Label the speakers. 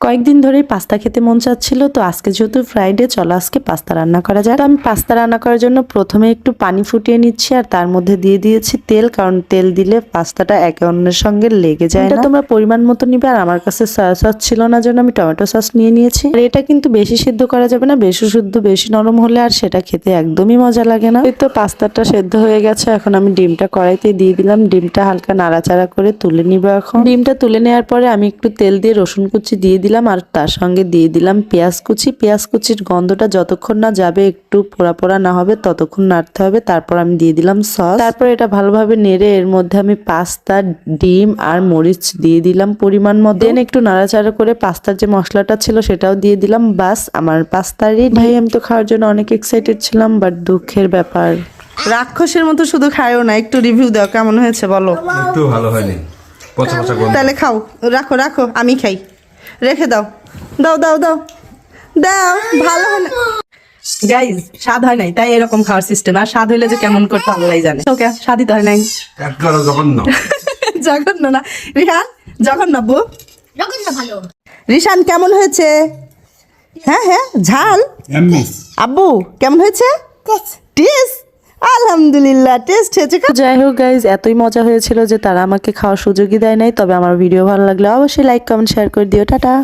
Speaker 1: কয়েকদিন ধরেই পাস্তা খেতে মন চাচ্ছিল, তো আজকে যেহেতু ফ্রাইডে, চলো আজকে পাস্তা রান্না করা যায়। আমি পাস্তা রান্না করার জন্য প্রথমে একটু পানি ফুটিয়ে নিচ্ছি আর তার মধ্যে দিয়ে দিয়েছি তেল, কারণ তেল দিলে পাস্তাটা একে অন্যের সঙ্গে লেগে যায় না। তোমরা পরিমাণ মতো নিবে, আর আমার কাছে সয়া সস ছিল না জন্য আমি টমেটো সস নিয়ে নিয়েছি। আর এটা কিন্তু বেশি সিদ্ধ করা যাবে না, বেশি শুদ্ধ বেশি নরম হলে আর সেটা খেতে একদমই মজা লাগে না। এই তো পাস্তাটা সেদ্ধ হয়ে গেছে, এখন আমি ডিমটা কড়াইতে দিয়ে দিলাম। ডিমটা হালকা নাড়াচাড়া করে তুলে নিব। এখন ডিমটা তুলে নেওয়ার পরে আমি একটু তেল দিয়ে রসুন কুচি দিয়ে দিলাম আর তার সঙ্গে দিয়ে দিলাম পেঁয়াজ কুচি। পেঁয়াজ কুচির গন্ধটা যতক্ষণ না যাবে, একটু পোড়া পোড়া না হবে ততক্ষণ নাড়তে হবে। তারপর আমি দিয়ে দিলাম সস। তারপর এটা ভালোভাবে নেড়ে এর মধ্যে আমি পাস্তা, ডিম আর মরিচ দিয়ে দিলাম পরিমাণ মতো। দেন একটু নাড়াচাড়া করে পাস্তার যে মশলাটা ছিল সেটাও দিয়ে দিলাম। বাস আমার পাস্তা রেডি। ভাই আমি তো খাওয়ার জন্য অনেক এক্সাইটেড ছিলাম, বাট দুঃখের ব্যাপার
Speaker 2: রাক্ষসের মতো শুধু খায়ও না, একটু রিভিউ দাও কেমন হয়েছে বলো।
Speaker 3: একটু ভালো হয়নি, পচা পচা গন্ধ।
Speaker 2: তাহলে খাও, রাখো রাখো, আমি খাই, রেখে দাও, দাও দাও দাও দাও, ভালো হয় না গাইজ, স্বাদ হয় নাই তাই এরকম খাওয়ার সিস্টেম। আর স্বাদ হইলে যে কেমন করতে আল্লাহই জানে। ওকে, স্বাদই তো হয় নাই।
Speaker 3: একবার জঘন্য।
Speaker 2: জঘন্য না রিহান, জঘন্য বউ।
Speaker 4: জঘন্য ভালো।
Speaker 2: রিশান কেমন হয়েছে? হ্যাঁ হ্যাঁ, ঝাল। আব্বু কেমন হয়েছে? টেস্ট আলহামদুলিল্লাহ, টেস্ট হয়েছে।
Speaker 1: যাই হোক গাইজ, এতই মজা হয়েছিল যে তারা আমাকে খাওয়ার সুযোগই দেয় নাই। তবে আমার ভিডিও ভালো লাগলে অবশ্যই লাইক কমেন্ট শেয়ার করে দিও। টাটা।